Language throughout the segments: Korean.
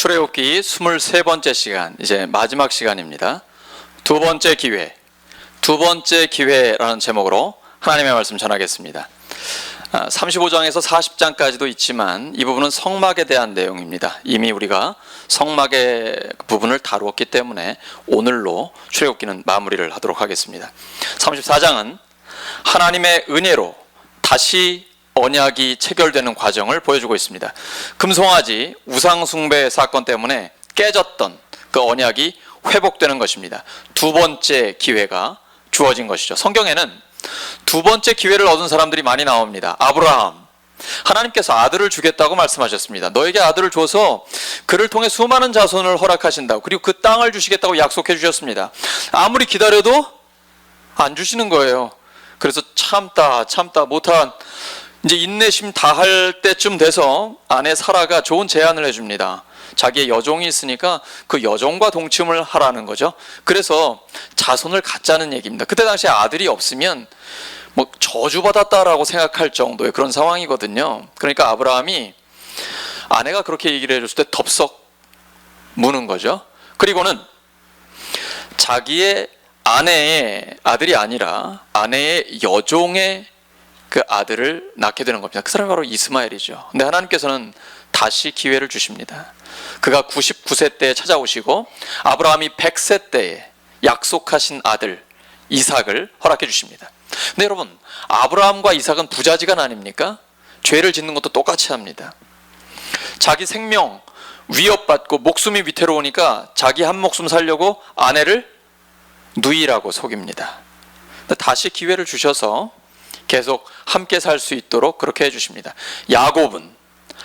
출애굽기 23번째 시간, 이제 마지막 시간입니다. 두 번째 기회라는 제목으로 하나님의 말씀 전하겠습니다. 35장에서 40장까지도 있지만 이 부분은 성막에 대한 내용입니다. 이미 우리가 성막의 부분을 다루었기 때문에 오늘로 출애굽기는 마무리를 하도록 하겠습니다. 34장은 하나님의 은혜로 다시 언약이 체결되는 과정을 보여주고 있습니다. 금송아지 우상숭배 사건 때문에 깨졌던 그 언약이 회복되는 것입니다. 두 번째 기회가 주어진 것이죠. 성경에는 두 번째 기회를 얻은 사람들이 많이 나옵니다. 아브라함, 하나님께서 아들을 주겠다고 말씀하셨습니다. 너에게 아들을 줘서 그를 통해 수많은 자손을 허락하신다고, 그리고 그 땅을 주시겠다고 약속해 주셨습니다. 아무리 기다려도 안 주시는 거예요. 그래서 참다 못한, 이제 인내심 다 할 때쯤 돼서 아내 사라가 좋은 제안을 해줍니다. 자기의 여종이 있으니까 그 여종과 동침을 하라는 거죠. 그래서 자손을 갖자는 얘기입니다. 그때 당시에 아들이 없으면 뭐 저주받았다라고 생각할 정도의 그런 상황이거든요. 그러니까 아브라함이 아내가 그렇게 얘기를 해줬을 때 덥석 무는 거죠. 그리고는 자기의 아내의 아들이 아니라 아내의 여종의 그 아들을 낳게 되는 겁니다. 그 사람이 바로 이스마엘이죠. 근데 하나님께서는 다시 기회를 주십니다. 그가 99세 때에 찾아오시고 아브라함이 100세 때에 약속하신 아들 이삭을 허락해 주십니다. 근데 여러분, 아브라함과 이삭은 부자지간 아닙니까? 죄를 짓는 것도 똑같이 합니다. 자기 생명 위협받고 목숨이 위태로우니까 자기 한 목숨 살려고 아내를 누이라고 속입니다. 근데 다시 기회를 주셔서 계속 함께 살 수 있도록 그렇게 해주십니다. 야곱은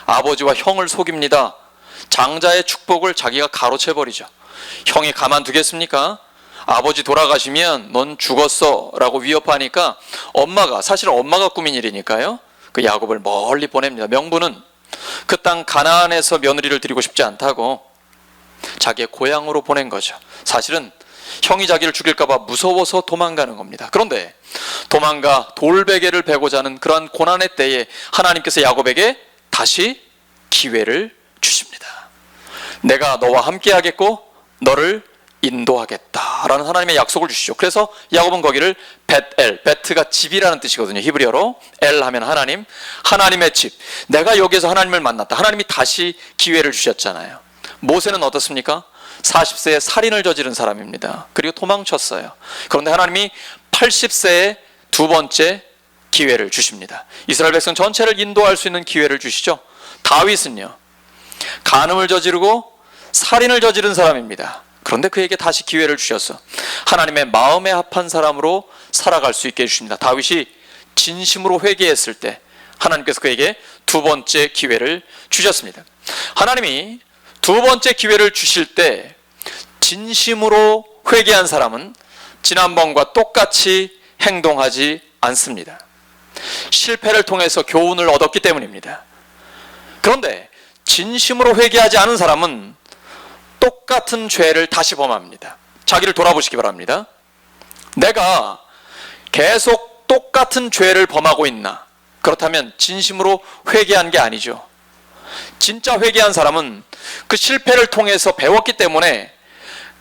아버지와 형을 속입니다. 장자의 축복을 자기가 가로채버리죠. 형이 가만두겠습니까? 아버지 돌아가시면 넌 죽었어 라고 위협하니까 사실은 엄마가 꾸민 일이니까요, 그 야곱을 멀리 보냅니다. 명분은 그 땅 가나안에서 며느리를 드리고 싶지 않다고 자기의 고향으로 보낸 거죠. 사실은 형이 자기를 죽일까봐 무서워서 도망가는 겁니다. 그런데 도망가 돌베개를 베고자 하는 그러한 고난의 때에 하나님께서 야곱에게 다시 기회를 주십니다. 내가 너와 함께 하겠고 너를 인도하겠다라는 하나님의 약속을 주시죠. 그래서 야곱은 거기를 벳엘, 베트가 집이라는 뜻이거든요. 히브리어로 엘 하면 하나님, 하나님의 집. 내가 여기에서 하나님을 만났다. 하나님이 다시 기회를 주셨잖아요. 모세는 어떻습니까? 40세에 살인을 저지른 사람입니다. 그리고 도망쳤어요. 그런데 하나님이 80세에 두 번째 기회를 주십니다. 이스라엘 백성 전체를 인도할 수 있는 기회를 주시죠. 다윗은요, 간음을 저지르고 살인을 저지른 사람입니다. 그런데 그에게 다시 기회를 주셔서 하나님의 마음에 합한 사람으로 살아갈 수 있게 해주십니다. 다윗이 진심으로 회개했을 때 하나님께서 그에게 두 번째 기회를 주셨습니다. 하나님이 두 번째 기회를 주실 때 진심으로 회개한 사람은 지난번과 똑같이 행동하지 않습니다. 실패를 통해서 교훈을 얻었기 때문입니다. 그런데 진심으로 회개하지 않은 사람은 똑같은 죄를 다시 범합니다. 자기를 돌아보시기 바랍니다. 내가 계속 똑같은 죄를 범하고 있나? 그렇다면 진심으로 회개한 게 아니죠. 진짜 회개한 사람은 그 실패를 통해서 배웠기 때문에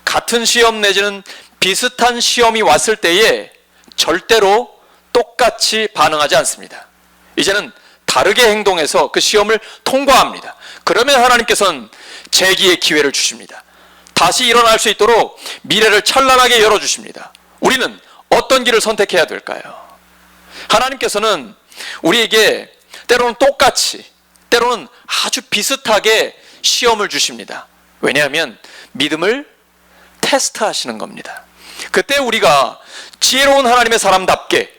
같은 시험 내지는 비슷한 시험이 왔을 때에 절대로 똑같이 반응하지 않습니다. 이제는 다르게 행동해서 그 시험을 통과합니다. 그러면 하나님께서는 재기의 기회를 주십니다. 다시 일어날 수 있도록 미래를 찬란하게 열어주십니다. 우리는 어떤 길을 선택해야 될까요? 하나님께서는 우리에게 때로는 똑같이, 때로는 아주 비슷하게 시험을 주십니다. 왜냐하면 믿음을 테스트하시는 겁니다. 그때 우리가 지혜로운 하나님의 사람답게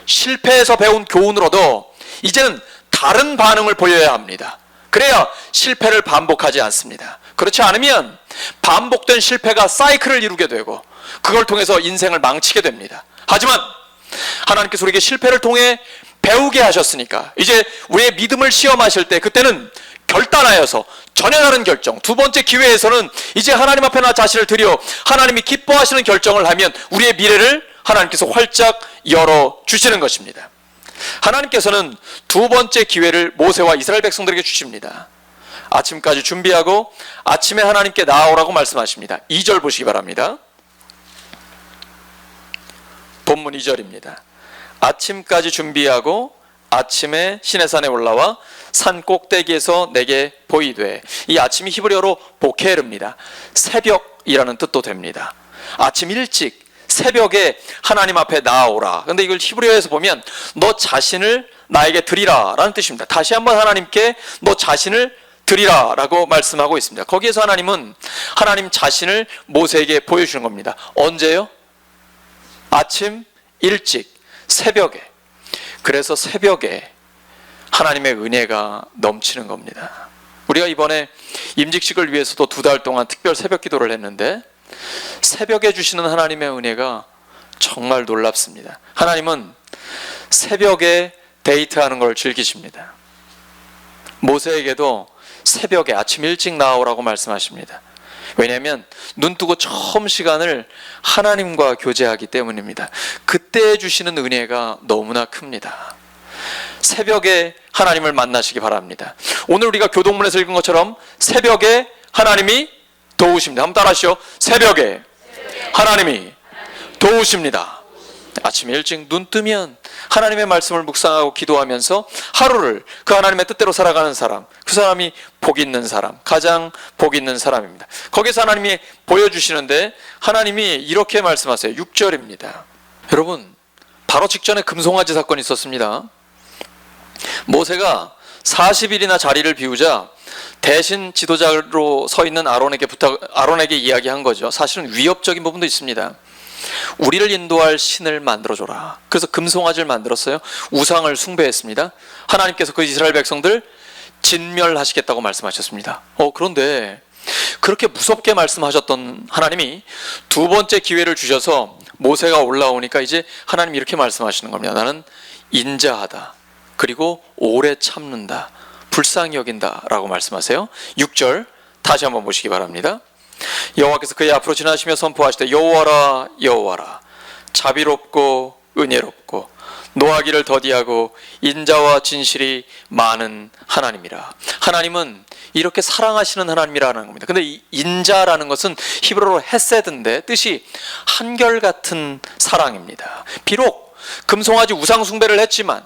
실패에서 배운 교훈을 얻어 이제는 다른 반응을 보여야 합니다. 그래야 실패를 반복하지 않습니다. 그렇지 않으면 반복된 실패가 사이클을 이루게 되고 그걸 통해서 인생을 망치게 됩니다. 하지만 하나님께서 우리에게 실패를 통해 배우게 하셨으니까 이제 우리의 믿음을 시험하실 때 그때는 결단하여서 전혀 다른 결정, 두 번째 기회에서는 이제 하나님 앞에 나 자신을 드려 하나님이 기뻐하시는 결정을 하면 우리의 미래를 하나님께서 활짝 열어주시는 것입니다. 하나님께서는 두 번째 기회를 모세와 이스라엘 백성들에게 주십니다. 아침까지 준비하고 아침에 하나님께 나아오라고 말씀하십니다. 2절 보시기 바랍니다. 본문 2절입니다. 아침까지 준비하고 아침에 시내산에 올라와 산 꼭대기에서 내게 보이되, 이 아침이 히브리어로 보케르입니다. 새벽이라는 뜻도 됩니다. 아침 일찍 새벽에 하나님 앞에 나아오라. 근데 이걸 히브리어에서 보면 너 자신을 나에게 드리라 라는 뜻입니다. 다시 한번 하나님께 너 자신을 드리라 라고 말씀하고 있습니다. 거기에서 하나님은 하나님 자신을 모세에게 보여주는 겁니다. 언제요? 아침 일찍 새벽에. 그래서 새벽에 하나님의 은혜가 넘치는 겁니다. 우리가 이번에 임직식을 위해서도 2달 동안 특별 새벽 기도를 했는데 새벽에 주시는 하나님의 은혜가 정말 놀랍습니다. 하나님은 새벽에 데이트하는 걸 즐기십니다. 모세에게도 새벽에 아침 일찍 나오라고 말씀하십니다. 왜냐하면 눈 뜨고 처음 시간을 하나님과 교제하기 때문입니다. 그때 주시는 은혜가 너무나 큽니다. 새벽에 하나님을 만나시기 바랍니다. 오늘 우리가 교동문에서 읽은 것처럼 새벽에 하나님이 도우십니다. 한번 따라하시죠. 새벽에 하나님이 도우십니다. 아침 일찍 눈 뜨면 하나님의 말씀을 묵상하고 기도하면서 하루를 그 하나님의 뜻대로 살아가는 사람, 그 사람이 복 있는 사람, 가장 복 있는 사람입니다. 거기서 하나님이 보여주시는데 하나님이 이렇게 말씀하세요. 6절입니다. 여러분, 바로 직전에 금송아지 사건이 있었습니다. 모세가 40일이나 자리를 비우자 대신 지도자로 서 있는 아론에게 이야기한 거죠. 사실은 위협적인 부분도 있습니다. 우리를 인도할 신을 만들어줘라. 그래서 금송아지를 만들었어요. 우상을 숭배했습니다. 하나님께서 그 이스라엘 백성들 진멸하시겠다고 말씀하셨습니다. 그런데 그렇게 무섭게 말씀하셨던 하나님이 2번째 기회를 주셔서 모세가 올라오니까 이제 하나님이 이렇게 말씀하시는 겁니다. 나는 인자하다. 그리고 오래 참는다. 불쌍히 여긴다 라고 말씀하세요. 6절 다시 한번 보시기 바랍니다. 여호와께서 그의 앞으로 지나시며 선포하시되 여호와라 여호와라 자비롭고 은혜롭고 노하기를 더디하고 인자와 진실이 많은 하나님이라. 하나님은 이렇게 사랑하시는 하나님이라는 겁니다. 근데 이 인자라는 것은 히브리어로 헤세드인데 뜻이 한결같은 사랑입니다. 비록 금송아지 우상 숭배를 했지만,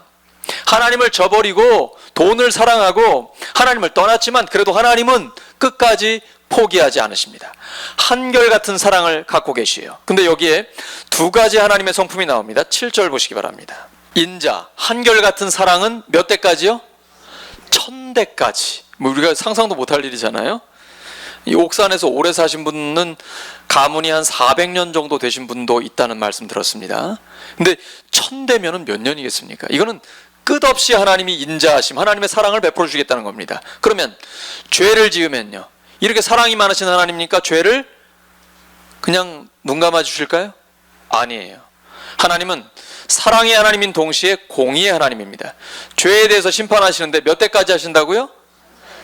하나님을 저버리고 돈을 사랑하고 하나님을 떠났지만, 그래도 하나님은 끝까지 포기하지 않으십니다. 한결같은 사랑을 갖고 계시에요. 근데 여기에 2가지 하나님의 성품이 나옵니다. 7절 보시기 바랍니다. 인자, 한결같은 사랑은 몇 대까지요? 1000대까지. 우리가 상상도 못할 일이잖아요. 이 옥산에서 오래 사신 분은 가문이 한 400년 정도 되신 분도 있다는 말씀 들었습니다. 근데 1000대면은 몇 년이겠습니까? 이거는 끝없이 하나님이 인자하심, 하나님의 사랑을 베풀어 주겠다는 겁니다. 그러면 죄를 지으면요, 이렇게 사랑이 많으신 하나님이니까 죄를 그냥 눈 감아 주실까요? 아니에요. 하나님은 사랑의 하나님인 동시에 공의의 하나님입니다. 죄에 대해서 심판하시는데 몇 대까지 하신다고요?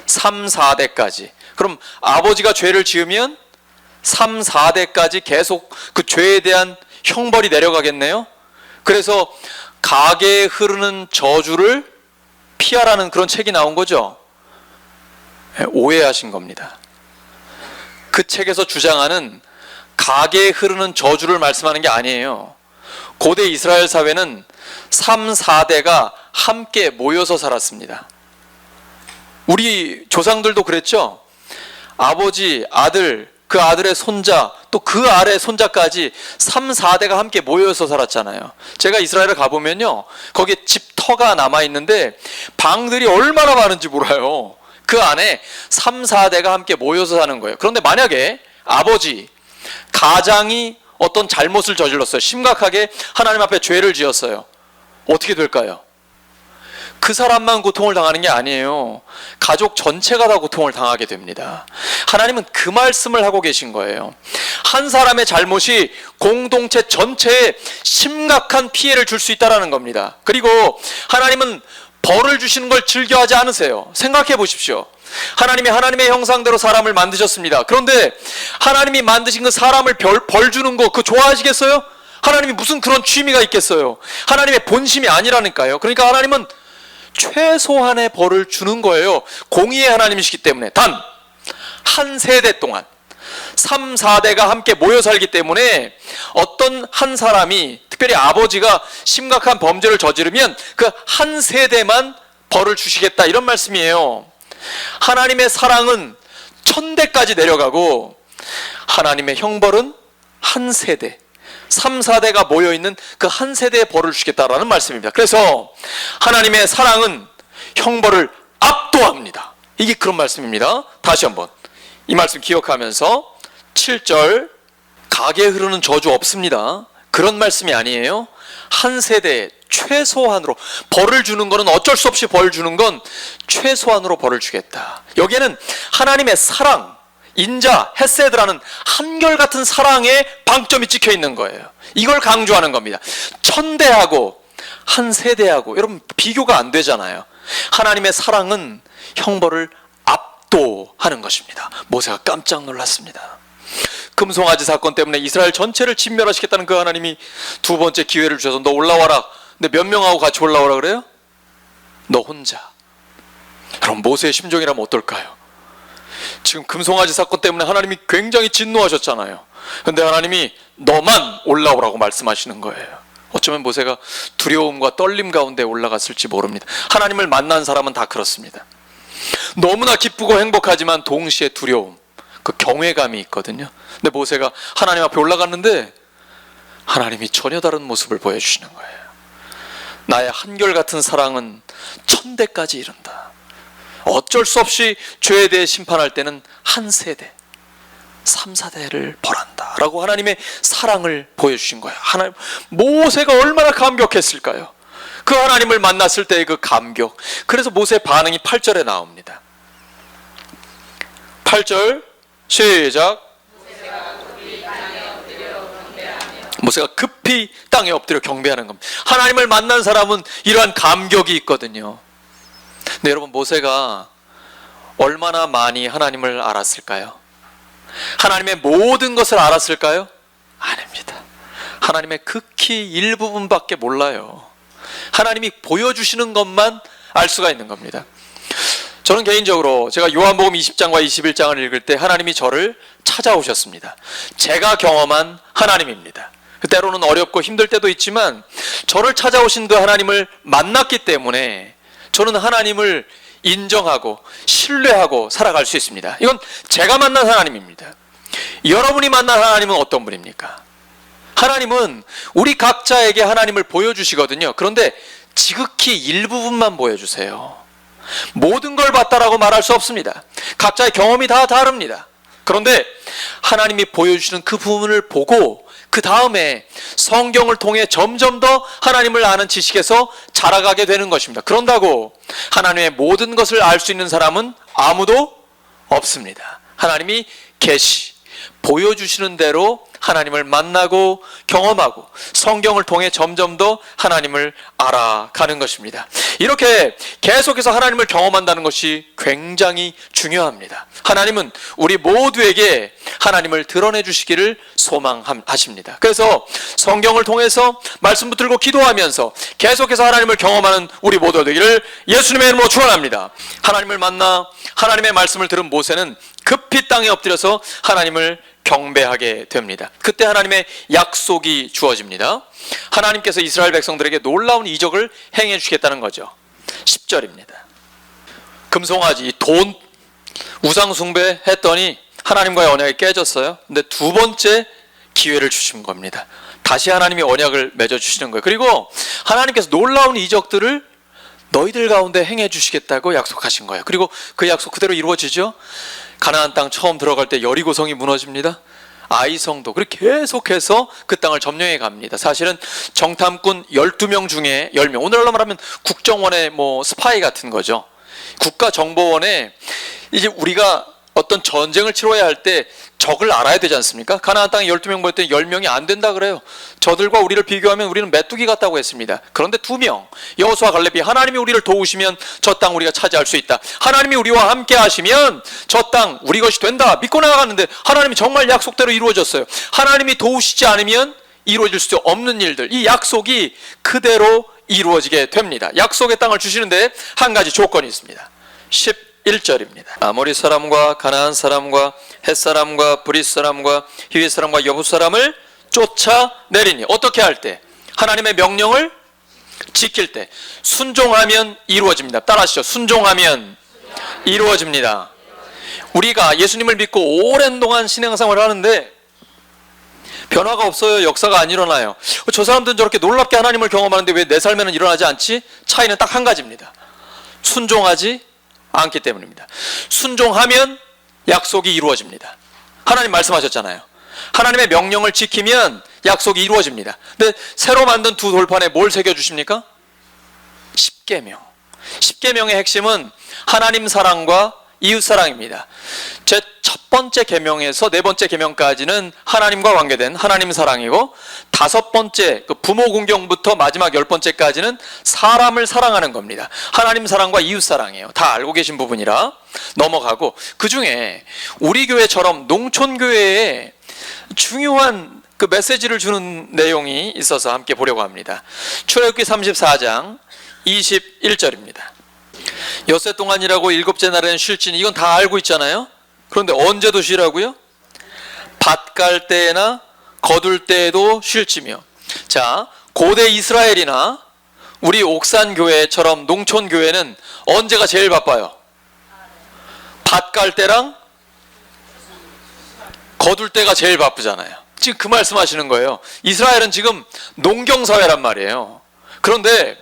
3, 4대까지. 그럼 아버지가 죄를 지으면 3, 4대까지 계속 그 죄에 대한 형벌이 내려가겠네요. 그래서 가계에 흐르는 저주를 피하라는 그런 책이 나온 거죠. 오해하신 겁니다. 그 책에서 주장하는 가계에 흐르는 저주를 말씀하는 게 아니에요. 고대 이스라엘 사회는 3, 4대가 함께 모여서 살았습니다. 우리 조상들도 그랬죠. 아버지, 아들, 그 아들의 손자, 또 그 아래 손자까지 3, 4대가 함께 모여서 살았잖아요. 제가 이스라엘에 가보면요, 거기에 집터가 남아있는데 방들이 얼마나 많은지 몰라요. 그 안에 3, 4대가 함께 모여서 사는 거예요. 그런데 만약에 아버지, 가장이 어떤 잘못을 저질렀어요. 심각하게 하나님 앞에 죄를 지었어요. 어떻게 될까요? 그 사람만 고통을 당하는 게 아니에요. 가족 전체가 다 고통을 당하게 됩니다. 하나님은 그 말씀을 하고 계신 거예요. 한 사람의 잘못이 공동체 전체에 심각한 피해를 줄 수 있다는 겁니다. 그리고 하나님은 벌을 주시는 걸 즐겨하지 않으세요. 생각해 보십시오. 하나님이 하나님의 형상대로 사람을 만드셨습니다. 그런데 하나님이 만드신 그 사람을 벌 주는 거 그거 좋아하시겠어요? 하나님이 무슨 그런 취미가 있겠어요? 하나님의 본심이 아니라니까요. 그러니까 하나님은 최소한의 벌을 주는 거예요. 공의의 하나님이시기 때문에. 단 한 세대 동안 3, 4대가 함께 모여 살기 때문에 어떤 한 사람이, 특별히 아버지가 심각한 범죄를 저지르면 그 한 세대만 벌을 주시겠다, 이런 말씀이에요. 하나님의 사랑은 1000대까지 내려가고 하나님의 형벌은 한 세대, 3, 4대가 모여있는 그 한 세대의 벌을 주겠다라는 말씀입니다. 그래서 하나님의 사랑은 형벌을 압도합니다. 이게 그런 말씀입니다. 다시 한번 이 말씀 기억하면서 7절, 가게에 흐르는 저주 없습니다. 그런 말씀이 아니에요. 한 세대에 최소한으로 벌을 주는 것은, 어쩔 수 없이 벌 주는 건 최소한으로 벌을 주겠다. 여기에는 하나님의 사랑, 인자, 헤세드라는 한결같은 사랑의 방점이 찍혀 있는 거예요. 이걸 강조하는 겁니다. 1000대하고 한 세대하고 여러분 비교가 안 되잖아요. 하나님의 사랑은 형벌을 압도하는 것입니다. 모세가 깜짝 놀랐습니다. 금송아지 사건 때문에 이스라엘 전체를 진멸하시겠다는 그 하나님이 두 번째 기회를 주셔서 너 올라와라. 근데 몇 명하고 같이 올라오라 그래요? 너 혼자. 그럼 모세의 심정이라면 어떨까요? 지금 금송아지 사건 때문에 하나님이 굉장히 진노하셨잖아요. 근데 하나님이 너만 올라오라고 말씀하시는 거예요. 어쩌면 모세가 두려움과 떨림 가운데 올라갔을지 모릅니다. 하나님을 만난 사람은 다 그렇습니다. 너무나 기쁘고 행복하지만 동시에 두려움, 그 경외감이 있거든요. 근데 모세가 하나님 앞에 올라갔는데 하나님이 전혀 다른 모습을 보여주시는 거예요. 나의 한결같은 사랑은 1000대까지 이른다. 어쩔 수 없이 죄에 대해 심판할 때는 한 세대, 3, 4대를 벌한다 라고 하나님의 사랑을 보여주신 거예요. 하나님, 모세가 얼마나 감격했을까요? 그 하나님을 만났을 때의 그 감격. 그래서 모세의 반응이 8절에 나옵니다. 8절 시작. 모세가 급히 땅에 엎드려 경배하는 겁니다. 하나님을 만난 사람은 이러한 감격이 있거든요. 근데 여러분, 모세가 얼마나 많이 하나님을 알았을까요? 하나님의 모든 것을 알았을까요? 아닙니다. 하나님의 극히 일부분밖에 몰라요. 하나님이 보여주시는 것만 알 수가 있는 겁니다. 저는 개인적으로 제가 요한복음 20장과 21장을 읽을 때 하나님이 저를 찾아오셨습니다. 제가 경험한 하나님입니다. 때로는 어렵고 힘들 때도 있지만 저를 찾아오신 그 하나님을 만났기 때문에 저는 하나님을 인정하고 신뢰하고 살아갈 수 있습니다. 이건 제가 만난 하나님입니다. 여러분이 만난 하나님은 어떤 분입니까? 하나님은 우리 각자에게 하나님을 보여주시거든요. 그런데 지극히 일부분만 보여주세요. 모든 걸 봤다라고 말할 수 없습니다. 각자의 경험이 다 다릅니다. 그런데 하나님이 보여주시는 그 부분을 보고 그 다음에 성경을 통해 점점 더 하나님을 아는 지식에서 자라가게 되는 것입니다. 그런다고 하나님의 모든 것을 알 수 있는 사람은 아무도 없습니다. 하나님이 계시, 보여주시는 대로 하나님을 만나고 경험하고 성경을 통해 점점 더 하나님을 알아가는 것입니다. 이렇게 계속해서 하나님을 경험한다는 것이 굉장히 중요합니다. 하나님은 우리 모두에게 하나님을 드러내 주시기를 소망하십니다. 그래서 성경을 통해서 말씀 붙들고 기도하면서 계속해서 하나님을 경험하는 우리 모두가 되기를 예수님의 이름으로 축원합니다. 하나님을 만나 하나님의 말씀을 들은 모세는 급히 땅에 엎드려서 하나님을 경배하게 됩니다. 그때 하나님의 약속이 주어집니다. 하나님께서 이스라엘 백성들에게 놀라운 이적을 행해 주시겠다는 거죠. 10절입니다. 금송아지, 돈, 우상 숭배했더니 하나님과의 언약이 깨졌어요. 근데 두 번째 기회를 주신 겁니다. 다시 하나님이 언약을 맺어주시는 거예요. 그리고 하나님께서 놀라운 이적들을 너희들 가운데 행해 주시겠다고 약속하신 거예요. 그리고 그 약속 그대로 이루어지죠. 가나안 땅 처음 들어갈 때 여리고성이 무너집니다. 아이성도. 그리고 계속해서 그 땅을 점령해 갑니다. 사실은 정탐꾼 12명 중에 10명, 오늘날로 말하면 국정원의 스파이 같은 거죠. 국가정보원에 이제 우리가 어떤 전쟁을 치러야 할 때 적을 알아야 되지 않습니까? 가나안 땅에 12명 보였더니 10명이 안 된다 그래요. 저들과 우리를 비교하면 우리는 메뚜기 같다고 했습니다. 그런데 2명, 여호수아 갈렙이 하나님이 우리를 도우시면 저 땅 우리가 차지할 수 있다. 하나님이 우리와 함께 하시면 저 땅 우리 것이 된다. 믿고 나아갔는데 하나님이 정말 약속대로 이루어졌어요. 하나님이 도우시지 않으면 이루어질 수 없는 일들, 이 약속이 그대로 이루어지게 됩니다. 약속의 땅을 주시는데 한 가지 조건이 있습니다. 11절입니다. 아모리 사람과 가나안 사람과 헷 사람과 브릿 사람과 히윗 사람과 여부 사람을 쫓아내리니, 어떻게 할 때? 하나님의 명령을 지킬 때. 순종하면 이루어집니다. 따라하시죠. 순종하면 이루어집니다. 우리가 예수님을 믿고 오랜 동안 신앙생활을 하는데 변화가 없어요. 역사가 안 일어나요. 저 사람들은 저렇게 놀랍게 하나님을 경험하는데 왜 내 삶에는 일어나지 않지? 차이는 딱 한 가지입니다. 순종하지 않기 때문입니다. 순종하면 약속이 이루어집니다. 하나님 말씀하셨잖아요. 하나님의 명령을 지키면 약속이 이루어집니다. 근데 새로 만든 두 돌판에 뭘 새겨주십니까? 십계명. 십계명의 핵심은 하나님 사랑과 이웃 사랑입니다. 제 첫 번째 계명에서 네 번째 계명까지는 하나님과 관계된 하나님 사랑이고, 다섯 번째 그 부모 공경부터 마지막 10번째까지는 사람을 사랑하는 겁니다. 하나님 사랑과 이웃 사랑이에요. 다 알고 계신 부분이라 넘어가고, 그 중에 우리 교회처럼 농촌 교회에 중요한 그 메시지를 주는 내용이 있어서 함께 보려고 합니다. 출애굽기 34장 21절입니다. 엿새 동안이라고 일곱째 날에는 쉴지니, 이건 다 알고 있잖아요. 그런데 언제도 쉬라고요? 밭 갈 때나 거둘 때에도 쉴지며. 자, 고대 이스라엘이나 우리 옥산교회처럼 농촌교회는 언제가 제일 바빠요? 밭 갈 때랑 거둘 때가 제일 바쁘잖아요. 지금 그 말씀하시는 거예요. 이스라엘은 지금 농경사회란 말이에요. 그런데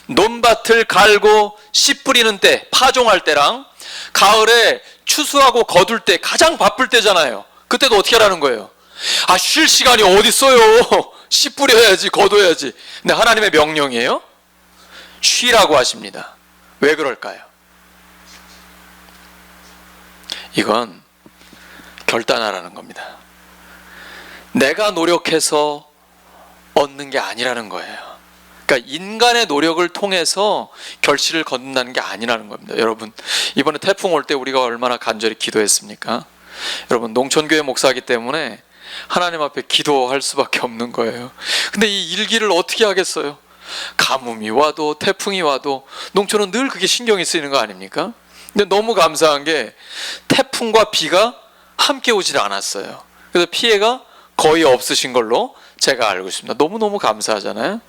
논밭을 갈고 씨 뿌리는 때, 파종할 때랑 가을에 추수하고 거둘 때 가장 바쁠 때잖아요. 그때도 어떻게 하라는 거예요? 아, 쉴 시간이 어디 있어요? 씨 뿌려야지, 거둬야지. 근데 하나님의 명령이에요? 쉬라고 하십니다. 왜 그럴까요? 이건 결단하라는 겁니다. 내가 노력해서 얻는 게 아니라는 거예요. 그러니까 인간의 노력을 통해서 결실을 거둔다는 게 아니라는 겁니다. 여러분, 이번에 태풍 올 때 우리가 얼마나 간절히 기도했습니까? 여러분, 농촌교회 목사이기 때문에 하나님 앞에 기도할 수밖에 없는 거예요. 근데 이 일기를 어떻게 하겠어요? 가뭄이 와도 태풍이 와도 농촌은 늘 그게 신경이 쓰이는 거 아닙니까? 근데 너무 감사한 게 태풍과 비가 함께 오질 않았어요. 그래서 피해가 거의 없으신 걸로 제가 알고 있습니다. 너무너무 감사하잖아요.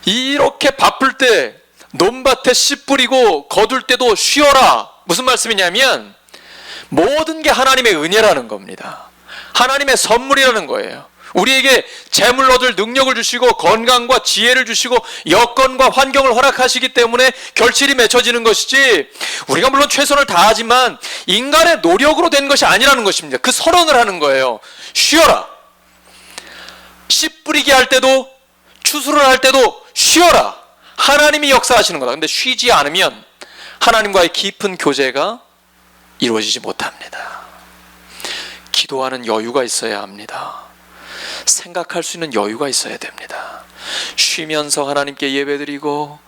이렇게 바쁠 때 논밭에 씨 뿌리고 거둘 때도 쉬어라. 무슨 말씀이냐면 모든 게 하나님의 은혜라는 겁니다. 하나님의 선물이라는 거예요. 우리에게 재물 얻을 능력을 주시고 건강과 지혜를 주시고 여건과 환경을 허락하시기 때문에 결실이 맺혀지는 것이지, 우리가 물론 최선을 다하지만 인간의 노력으로 된 것이 아니라는 것입니다. 그 선언을 하는 거예요. 쉬어라. 씨 뿌리게 할 때도 추수를 할 때도 쉬어라. 하나님이 역사하시는 거다. 근데 쉬지 않으면 하나님과의 깊은 교제가 이루어지지 못합니다. 기도하는 여유가 있어야 합니다. 생각할 수 있는 여유가 있어야 됩니다. 쉬면서 하나님께 예배드리고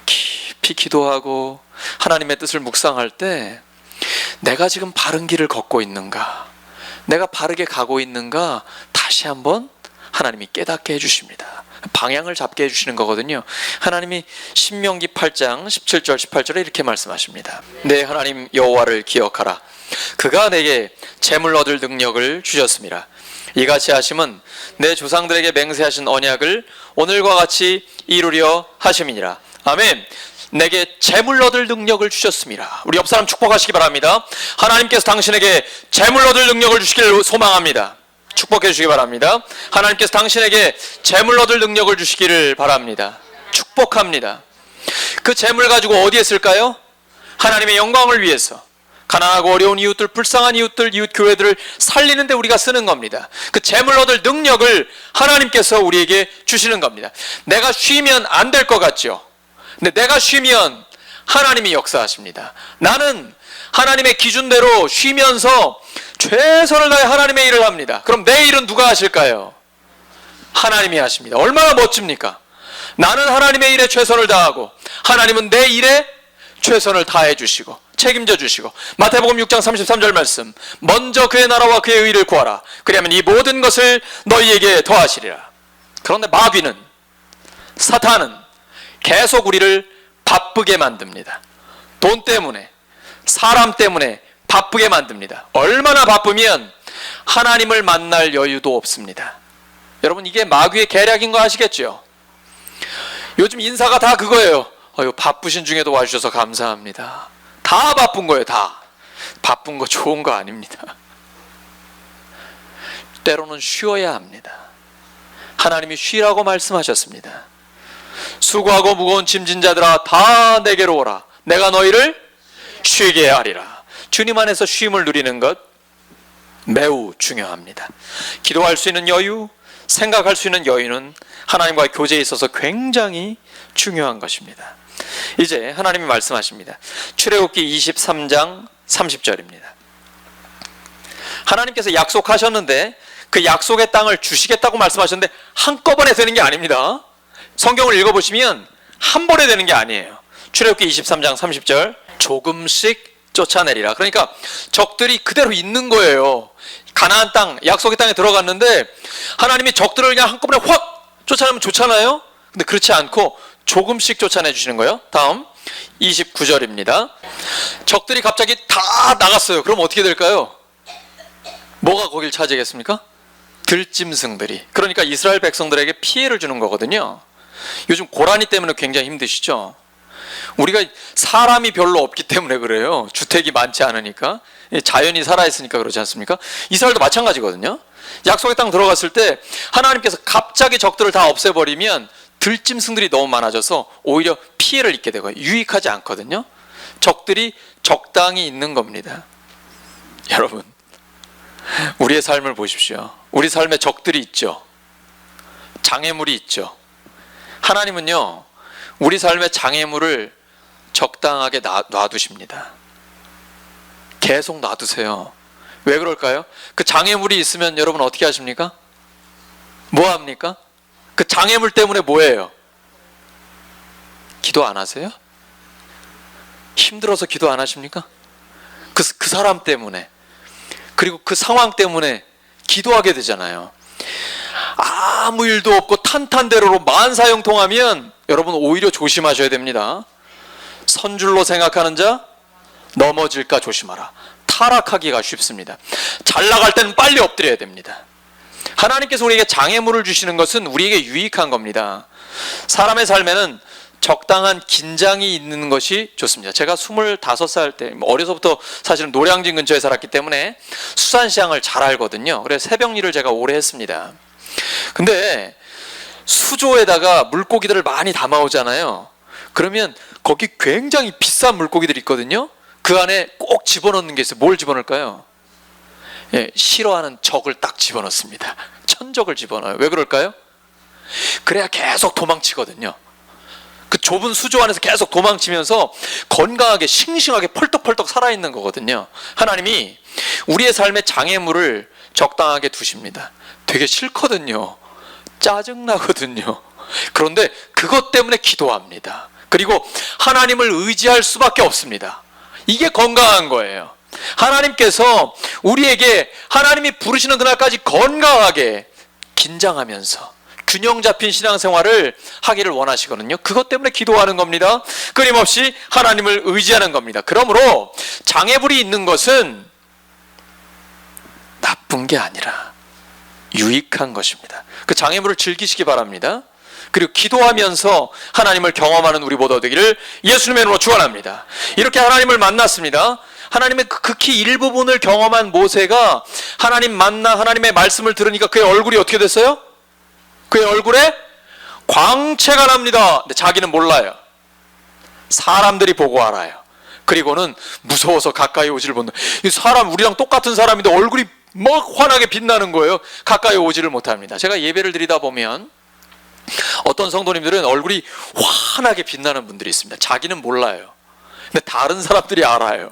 깊이 기도하고 하나님의 뜻을 묵상할 때 내가 지금 바른 길을 걷고 있는가, 내가 바르게 가고 있는가 다시 한번 하나님이 깨닫게 해주십니다. 방향을 잡게 해주시는 거거든요. 하나님이 신명기 8장 17절 18절에 이렇게 말씀하십니다. 내 하나님 여호와를 기억하라. 그가 내게 재물 얻을 능력을 주셨습니다. 이같이 하심은 내 조상들에게 맹세하신 언약을 오늘과 같이 이루려 하심이니라. 아멘. 내게 재물 얻을 능력을 주셨습니다. 우리 옆 사람 축복하시기 바랍니다. 하나님께서 당신에게 재물 얻을 능력을 주시기를 소망합니다. 축복해 주시기 바랍니다. 하나님께서 당신에게 재물 얻을 능력을 주시기를 바랍니다. 축복합니다. 그 재물 가지고 어디에 쓸까요? 하나님의 영광을 위해서. 가난하고 어려운 이웃들, 불쌍한 이웃들, 이웃 교회들을 살리는 데 우리가 쓰는 겁니다. 그 재물 얻을 능력을 하나님께서 우리에게 주시는 겁니다. 내가 쉬면 안 될 것 같죠? 근데 내가 쉬면 하나님이 역사하십니다. 나는 하나님의 기준대로 쉬면서 최선을 다해 하나님의 일을 합니다. 그럼 내 일은 누가 하실까요? 하나님이 하십니다. 얼마나 멋집니까? 나는 하나님의 일에 최선을 다하고 하나님은 내 일에 최선을 다해 주시고 책임져 주시고. 마태복음 6장 33절 말씀, 먼저 그의 나라와 그의 의를 구하라. 그리하면 이 모든 것을 너희에게 더하시리라. 그런데 마귀는, 사탄은 계속 우리를 바쁘게 만듭니다. 돈 때문에, 사람 때문에 바쁘게 만듭니다. 얼마나 바쁘면 하나님을 만날 여유도 없습니다. 여러분, 이게 마귀의 계략인 거 아시겠죠? 요즘 인사가 다 그거예요. 바쁘신 중에도 와주셔서 감사합니다. 다 바쁜 거예요. 다 바쁜 거 좋은 거 아닙니다. 때로는 쉬어야 합니다. 하나님이 쉬라고 말씀하셨습니다. 수고하고 무거운 짐진 자들아 다 내게로 오라. 내가 너희를 쉬게 하리라. 주님 안에서 쉼을 누리는 것 매우 중요합니다. 기도할 수 있는 여유, 생각할 수 있는 여유는 하나님과의 교제에 있어서 굉장히 중요한 것입니다. 이제 하나님이 말씀하십니다. 출애굽기 23장 30절입니다. 하나님께서 약속하셨는데 그 약속의 땅을 주시겠다고 말씀하셨는데 한꺼번에 되는 게 아닙니다. 성경을 읽어보시면 한 번에 되는 게 아니에요. 출애굽기 23장 30절 조금씩 쫓아내리라. 그러니까 적들이 그대로 있는 거예요. 가나안 땅, 약속의 땅에 들어갔는데 하나님이 적들을 그냥 한꺼번에 확 쫓아내면 좋잖아요. 근데 그렇지 않고 조금씩 쫓아내 주시는 거예요. 다음 29절입니다. 적들이 갑자기 다 나갔어요. 그럼 어떻게 될까요? 뭐가 거길 차지하겠습니까? 들짐승들이. 그러니까 이스라엘 백성들에게 피해를 주는 거거든요. 요즘 고라니 때문에 굉장히 힘드시죠? 우리가 사람이 별로 없기 때문에 그래요. 주택이 많지 않으니까. 자연이 살아있으니까 그러지 않습니까? 이스라엘도 마찬가지거든요. 약속의 땅 들어갔을 때 하나님께서 갑자기 적들을 다 없애버리면 들짐승들이 너무 많아져서 오히려 피해를 입게 되고요. 유익하지 않거든요. 적들이 적당히 있는 겁니다. 여러분, 우리의 삶을 보십시오. 우리 삶에 적들이 있죠. 장애물이 있죠. 하나님은요, 우리 삶의 장애물을 적당하게 놔두십니다. 계속 놔두세요. 왜 그럴까요? 그 장애물이 있으면 여러분 어떻게 하십니까? 뭐 합니까? 그 장애물 때문에 뭐예요? 기도 안 하세요? 힘들어서 기도 안 하십니까? 그 사람 때문에, 그리고 그 상황 때문에 기도하게 되잖아요. 아무 일도 없고 탄탄대로로 만사형통하면 여러분 오히려 조심하셔야 됩니다. 선줄로 생각하는 자 넘어질까 조심하라. 타락하기가 쉽습니다. 잘 나갈 때는 빨리 엎드려야 됩니다. 하나님께서 우리에게 장애물을 주시는 것은 우리에게 유익한 겁니다. 사람의 삶에는 적당한 긴장이 있는 것이 좋습니다. 제가 25살 때 어려서부터 사실은 노량진 근처에 살았기 때문에 수산시장을 잘 알거든요. 그래서 새벽 일을 제가 오래 했습니다. 근데 수조에다가 물고기들을 많이 담아오잖아요. 그러면 거기 굉장히 비싼 물고기들이 있거든요. 그 안에 꼭 집어넣는 게 있어요. 뭘 집어넣을까요? 싫어하는 적을 딱 집어넣습니다. 천적을 집어넣어요. 왜 그럴까요? 그래야 계속 도망치거든요. 그 좁은 수조 안에서 계속 도망치면서 건강하게 싱싱하게 펄떡펄떡 살아있는 거거든요. 하나님이 우리의 삶의 장애물을 적당하게 두십니다. 되게 싫거든요. 짜증나거든요. 그런데 그것 때문에 기도합니다. 그리고 하나님을 의지할 수밖에 없습니다. 이게 건강한 거예요. 하나님께서 우리에게 하나님이 부르시는 그날까지 건강하게 긴장하면서 균형 잡힌 신앙생활을 하기를 원하시거든요. 그것 때문에 기도하는 겁니다. 끊임없이 하나님을 의지하는 겁니다. 그러므로 장애물이 있는 것은 나쁜 게 아니라 유익한 것입니다. 그 장애물을 즐기시기 바랍니다. 그리고 기도하면서 하나님을 경험하는 우리 모두 되기를 예수님의 이름으로 축원합니다. 이렇게 하나님을 만났습니다. 하나님의 극히 일부분을 경험한 모세가 하나님 만나 하나님의 말씀을 들으니까 그의 얼굴이 어떻게 됐어요? 그의 얼굴에 광채가 납니다. 근데 자기는 몰라요. 사람들이 보고 알아요. 그리고는 무서워서 가까이 오지를 못해요. 이 사람, 우리랑 똑같은 사람인데 얼굴이 막 환하게 빛나는 거예요. 가까이 오지를 못합니다. 제가 예배를 드리다 보면 어떤 성도님들은 얼굴이 환하게 빛나는 분들이 있습니다. 자기는 몰라요. 근데 다른 사람들이 알아요.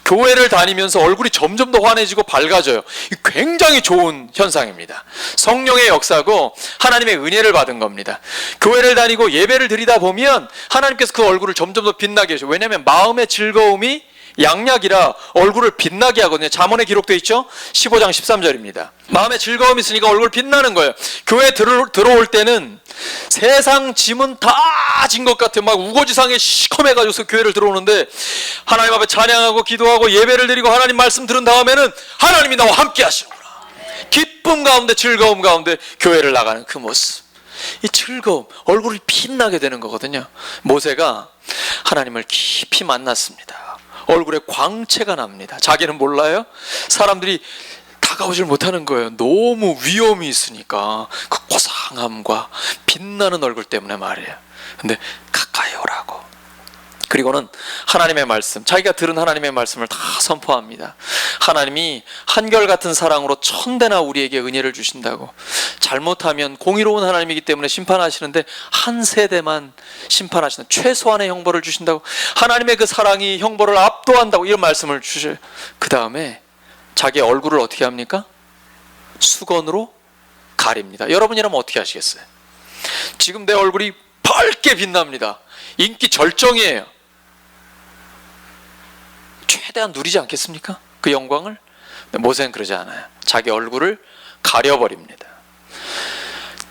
교회를 다니면서 얼굴이 점점 더 환해지고 밝아져요. 굉장히 좋은 현상입니다. 성령의 역사고 하나님의 은혜를 받은 겁니다. 교회를 다니고 예배를 드리다 보면 하나님께서 그 얼굴을 점점 더 빛나게 해주셔요. 왜냐하면 마음의 즐거움이 양약이라 얼굴을 빛나게 하거든요. 잠언에 기록되어 있죠. 15장 13절입니다. 마음에 즐거움이 있으니까 얼굴 빛나는 거예요. 교회 들어올 때는 세상 짐은 다 진 것 같아요. 막 우거지상에 시커매가지고 교회를 들어오는데 하나님 앞에 찬양하고 기도하고 예배를 드리고 하나님 말씀 들은 다음에는 하나님이 나와 함께 하시는구나. 기쁨 가운데 즐거움 가운데 교회를 나가는 그 모습, 이 즐거움, 얼굴이 빛나게 되는 거거든요. 모세가 하나님을 깊이 만났습니다. 얼굴에 광채가 납니다. 자기는 몰라요. 사람들이 다가오질 못하는 거예요. 너무 위험이 있으니까 그 고상함과 빛나는 얼굴 때문에 말이에요. 근데 가까이 오라고. 그리고는 하나님의 말씀, 자기가 들은 하나님의 말씀을 다 선포합니다. 하나님이 한결같은 사랑으로 천대나 우리에게 은혜를 주신다고. 잘못하면 공의로운 하나님이기 때문에 심판하시는데 한 세대만 심판하시는 최소한의 형벌을 주신다고. 하나님의 그 사랑이 형벌을 압도한다고 이런 말씀을 주셔요. 그 다음에 자기의 얼굴을 어떻게 합니까? 수건으로 가립니다. 여러분이라면 어떻게 하시겠어요? 지금 내 얼굴이 밝게 빛납니다. 인기 절정이에요. 최대한 누리지 않겠습니까? 그 영광을? 모세는 그러지 않아요. 자기 얼굴을 가려버립니다.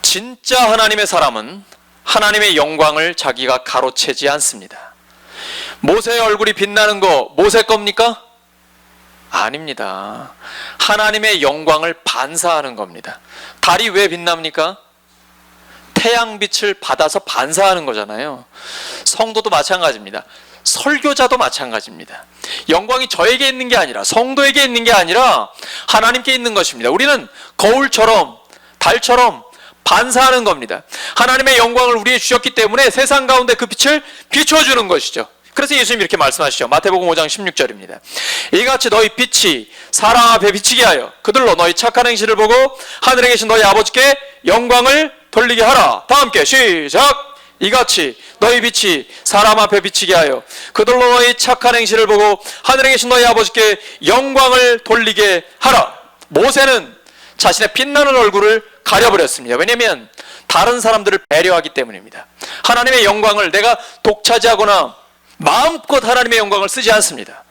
진짜 하나님의 사람은 하나님의 영광을 자기가 가로채지 않습니다. 모세의 얼굴이 빛나는 거 모세 겁니까? 아닙니다. 하나님의 영광을 반사하는 겁니다. 달이 왜 빛납니까? 태양빛을 받아서 반사하는 거잖아요. 성도도 마찬가지입니다. 설교자도 마찬가지입니다. 영광이 저에게 있는 게 아니라, 성도에게 있는 게 아니라 하나님께 있는 것입니다. 우리는 거울처럼 달처럼 반사하는 겁니다. 하나님의 영광을 우리에게 주셨기 때문에 세상 가운데 그 빛을 비춰주는 것이죠. 그래서 예수님 이렇게 말씀하시죠. 마태복음 5장 16절입니다. 이같이 너희 빛이 사람 앞에 비치게 하여 그들로 너희 착한 행실을 보고 하늘에 계신 너희 아버지께 영광을 돌리게 하라. 다 함께 시작. 이같이 너희 빛이 사람 앞에 비치게 하여 그들로 너희 착한 행실을 보고 하늘에 계신 너희 아버지께 영광을 돌리게 하라. 모세는 자신의 빛나는 얼굴을 가려버렸습니다. 왜냐하면 다른 사람들을 배려하기 때문입니다. 하나님의 영광을 내가 독차지하거나 마음껏 하나님의 영광을 쓰지 않습니다.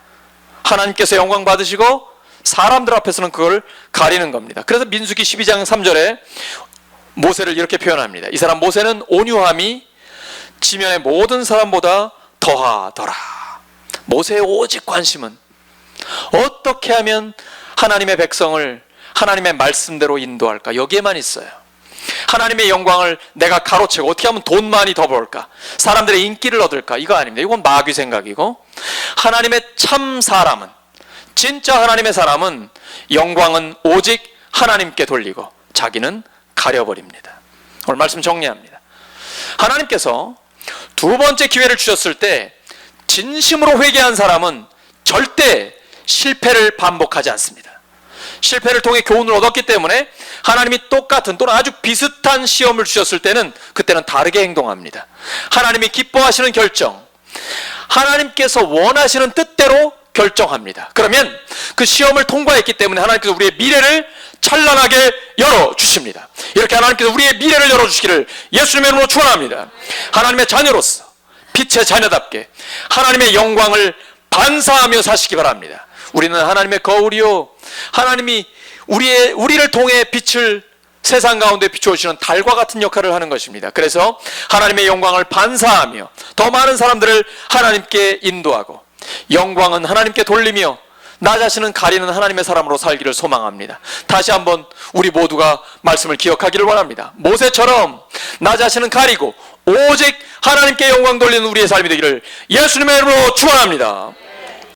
하나님께서 영광 받으시고 사람들 앞에서는 그걸 가리는 겁니다. 그래서 민수기 12장 3절에 모세를 이렇게 표현합니다. 이 사람 모세는 온유함이 지면의 모든 사람보다 더하더라. 모세의 오직 관심은 어떻게 하면 하나님의 백성을 하나님의 말씀대로 인도할까, 여기에만 있어요. 하나님의 영광을 내가 가로채고 어떻게 하면 돈 많이 더 벌까, 사람들의 인기를 얻을까, 이거 아닙니다. 이건 마귀 생각이고, 하나님의 참 사람은, 진짜 하나님의 사람은 영광은 오직 하나님께 돌리고 자기는 가려버립니다. 오늘 말씀 정리합니다. 하나님께서 두 번째 기회를 주셨을 때 진심으로 회개한 사람은 절대 실패를 반복하지 않습니다. 실패를 통해 교훈을 얻었기 때문에 하나님이 똑같은 또는 아주 비슷한 시험을 주셨을 때는 그때는 다르게 행동합니다. 하나님이 기뻐하시는 결정, 하나님께서 원하시는 뜻대로 결정합니다. 그러면 그 시험을 통과했기 때문에 하나님께서 우리의 미래를 찬란하게 열어주십니다. 이렇게 하나님께서 우리의 미래를 열어주시기를 예수님의 이름으로 축원합니다. 하나님의 자녀로서 빛의 자녀답게 하나님의 영광을 반사하며 사시기 바랍니다. 우리는 하나님의 거울이요, 하나님이 우리를 통해 빛을 세상 가운데 비추어주시는 달과 같은 역할을 하는 것입니다. 그래서 하나님의 영광을 반사하며 더 많은 사람들을 하나님께 인도하고 영광은 하나님께 돌리며 나 자신은 가리는 하나님의 사람으로 살기를 소망합니다. 다시 한번 우리 모두가 말씀을 기억하기를 원합니다. 모세처럼 나 자신은 가리고 오직 하나님께 영광 돌리는 우리의 삶이 되기를 예수님의 이름으로 축원합니다.